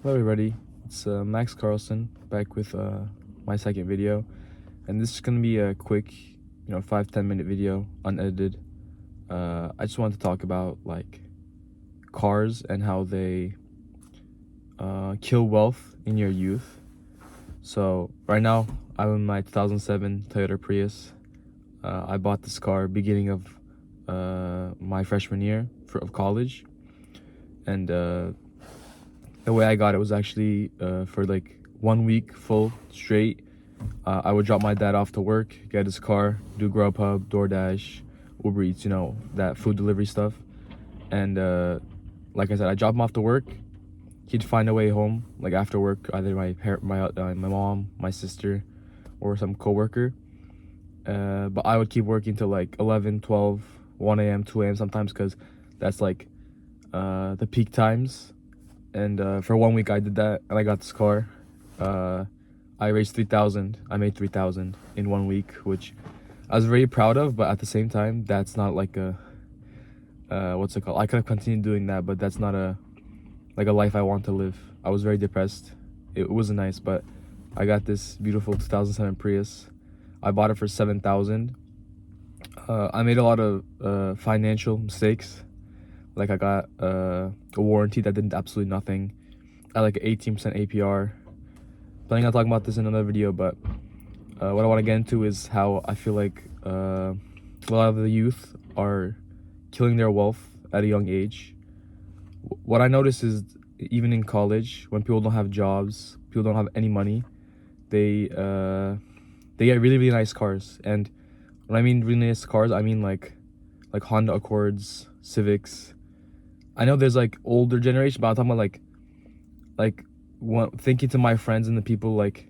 Hello everybody, it's Max Carlson back with my second video, and this is going to be a quick 5-10 minute video, unedited. I just wanted to talk about like cars and how they kill wealth in your youth. So right now I'm in my 2007 Toyota Prius. I bought this car beginning of my freshman year of college, and the way I got it was actually for like 1 week full straight. I would drop my dad off to work, get his car, do Grubhub, DoorDash, Uber Eats, that food delivery stuff. And like I said, I drop him off to work. He'd find a way home, like after work, either my mom, my sister, or some coworker. But I would keep working till like 11, 12, 1 a.m., 2 a.m. sometimes, because that's like the peak times. And for 1 week I did that, and I got this car. I raised 3,000. I made 3,000 in 1 week, which I was very proud of. But at the same time, that's not like a what's it called? I could have continued doing that, but that's not a life I want to live. I was very depressed. It wasn't nice, but I got this beautiful 2007 Prius. I bought it for 7,000. I made a lot of financial mistakes. Like I got a warranty that did absolutely nothing at like 18% APR. Planning on talking about this in another video, but what I want to get into is how I feel like a lot of the youth are killing their wealth at a young age. What I notice is even in college, when people don't have jobs, people don't have any money, they get really, really nice cars. And when I mean really nice cars, I mean like Honda Accords, Civics. I know there's like older generation, but I'm talking about thinking to my friends and the people like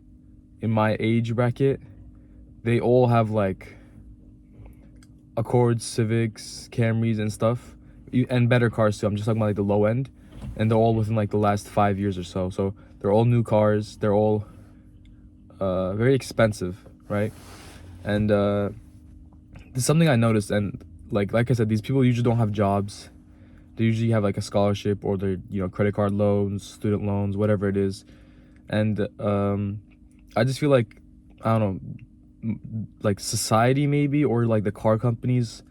in my age bracket, they all have like Accords, Civics, Camrys and stuff, and better cars too. I'm just talking about like the low end, and they're all within like the last 5 years or so. So they're all new cars. They're all very expensive, right? And this is something I noticed, and like I said, these people usually don't have jobs. They usually have like a scholarship, or their credit card loans, student loans, whatever it is. And I just feel like, I don't know, like society maybe, or like the car companies,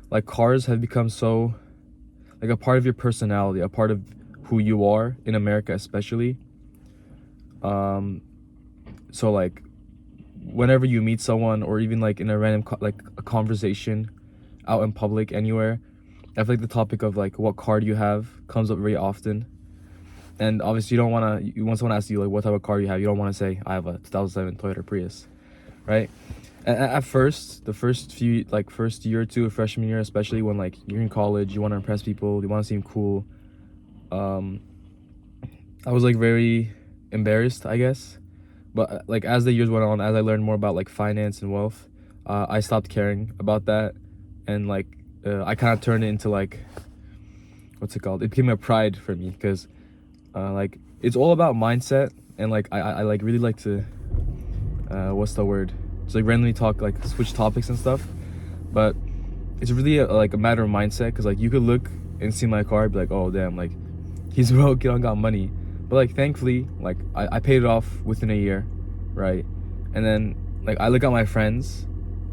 like cars have become so like a part of your personality, a part of who you are in America especially. So like whenever you meet someone, or even like in a random like a conversation out in public anywhere, I feel like the topic of like what car do you have comes up very often. And obviously when someone asks you like what type of car you have, you don't want to say I have a 2007 Toyota Prius, right? At first, the first year or two of freshman year, especially when like you're in college, you want to impress people, you want to seem cool. I was like very embarrassed, I guess. But like as the years went on, as I learned more about like finance and wealth, I stopped caring about that. And like I kind of turned it into like, what's it called? It became a pride for me, because like it's all about mindset. And like I like really like to what's the word? Just like randomly talk, like switch topics and stuff. But it's really like a matter of mindset, because like you could look and see my car, be like, oh damn, like he's broke, he don't got money. But like thankfully, like I paid it off within a year, right? And then like I look at my friends,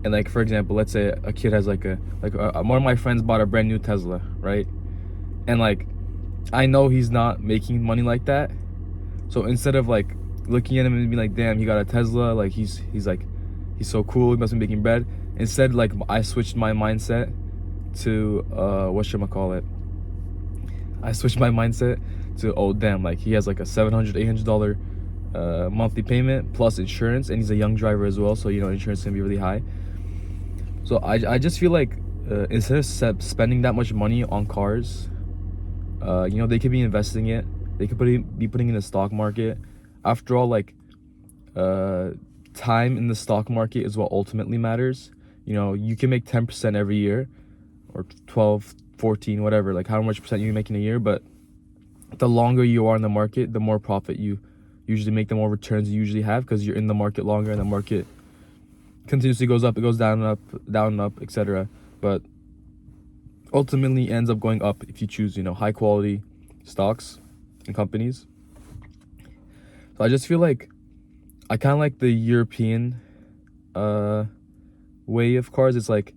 and like for example, let's say a kid has like one of my friends bought a brand new Tesla, right? And like I know he's not making money like that. So instead of like looking at him and being like, damn, he got a Tesla, like he's so cool, he must be making bread. Instead, like I switched my mindset to whatchamacallit. I switched my mindset to, oh damn, like he has like a $700-800 monthly payment plus insurance, and he's a young driver as well, so insurance can be really high. So I just feel like instead of spending that much money on cars, they could be investing it. They could be putting in the stock market. After all, like time in the stock market is what ultimately matters. You can make 10% every year, or 12, 14, whatever, like how much percent you make in a year. But the longer you are in the market, the more profit you usually make, the more returns you usually have, because you're in the market longer, and the market continuously goes up, it goes down and up, etc. But ultimately ends up going up if you choose high quality stocks and companies. But I just feel like I kind of like the European way of cars. It's like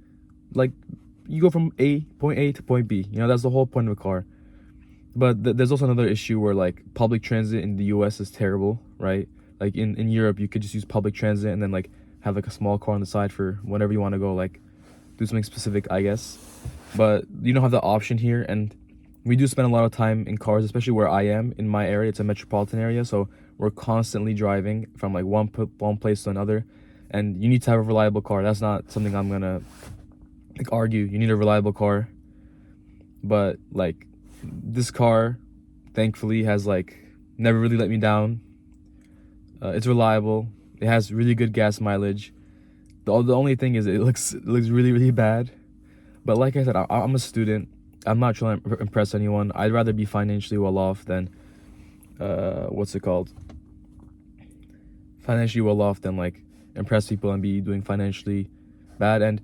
you go from point A to point B. You know, that's the whole point of a car. But there's also another issue where like public transit in the US is terrible, right? Like in Europe, you could just use public transit and then like have like a small car on the side for whenever you want to go, like do something specific, I guess. But you don't have the option here, and we do spend a lot of time in cars, especially where I am in my area. It's a metropolitan area, so we're constantly driving from like one place to another, and you need to have a reliable car. That's not something I'm gonna like argue. You need a reliable car, but like this car thankfully has like never really let me down. It's reliable. It has really good gas mileage. The only thing is it looks really bad. But like I said, I'm a student. I'm not trying to impress anyone. I'd rather be financially well off than financially well off than like impress people and be doing financially bad. And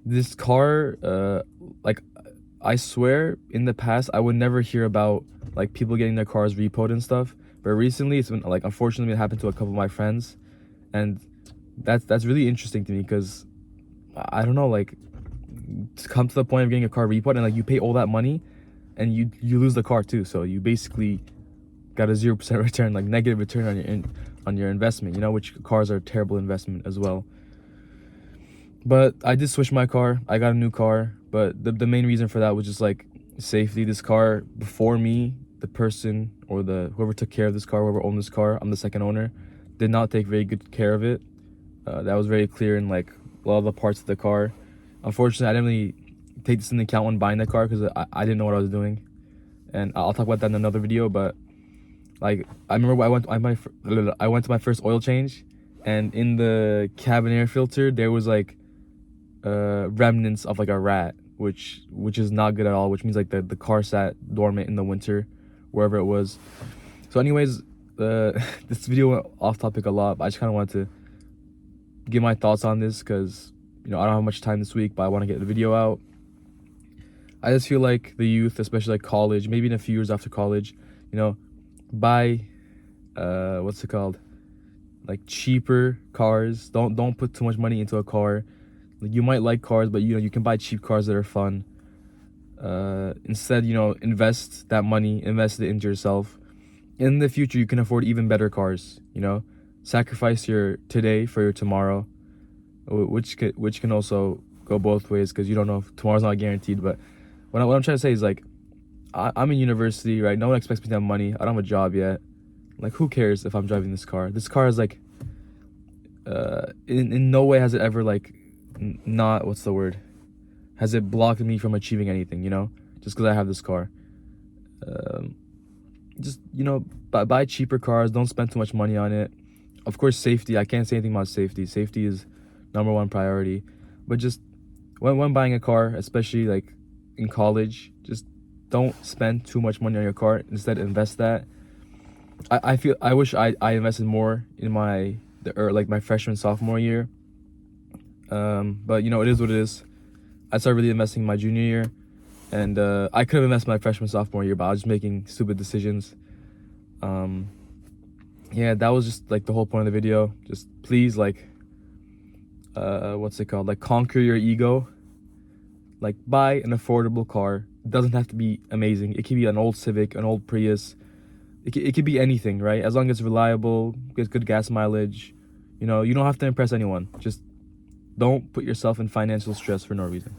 this car, like I swear in the past I would never hear about like people getting their cars repoed and stuff, but recently it's been like, unfortunately, it happened to a couple of my friends, and that's really interesting to me because I don't know, like to come to the point of getting a car repoed and like you pay all that money and you lose the car too, so you basically got a 0% return, like negative return on your investment, you know, which cars are a terrible investment as well. But I did switch my car. I got a new car, but the main reason for that was just like safety. This car before me, the person or whoever took care of this car, whoever owned this car, I'm the second owner, did not take very good care of it. That was very clear in like a lot of the parts of the car. Unfortunately, I didn't really take this into account when buying the car because I didn't know what I was doing, and I'll talk about that in another video. But like I remember I went to my first oil change, and in the cabin air filter there was like remnants of like a rat, which is not good at all, which means like the car sat dormant in the winter wherever it was. So anyways, this video went off topic a lot, but I just kind of wanted to give my thoughts on this because, you know, I don't have much time this week, but I want to get the video out. I just feel like the youth, especially like college, maybe in a few years after college, you know, buy what's it called, like cheaper cars. Don't put too much money into a car. Like, you might like cars, but you know, you can buy cheap cars that are fun. Instead, you know, invest that money, invest it into yourself. In the future, you can afford even better cars, you know. Sacrifice your today for your tomorrow, which can also go both ways because you don't know if tomorrow's not guaranteed. But what I'm trying to say is like, I'm in university, right? No one expects me to have money. I don't have a job yet. Like, who cares if I'm driving this car? This car is like, in no way has it ever like, not, what's the word? Has it blocked me from achieving anything, you know? Just because I have this car. Just, you know, buy cheaper cars. Don't spend too much money on it. Of course, safety. I can't say anything about safety. Safety is #1 priority. But just when buying a car, especially like in college, just don't spend too much money on your car. Instead, invest that. I wish I invested more in my freshman sophomore year. But you know, it is what it is. I started really investing in my junior year, and I could have invested my freshman sophomore year, but I was just making stupid decisions. Yeah, that was just like the whole point of the video. Just please, like, what's it called? Like, conquer your ego. Like, buy an affordable car. It doesn't have to be amazing. It could be an old Civic, an old Prius. It could be anything, right? As long as it's reliable, gets good gas mileage. You know, you don't have to impress anyone. Just don't put yourself in financial stress for no reason.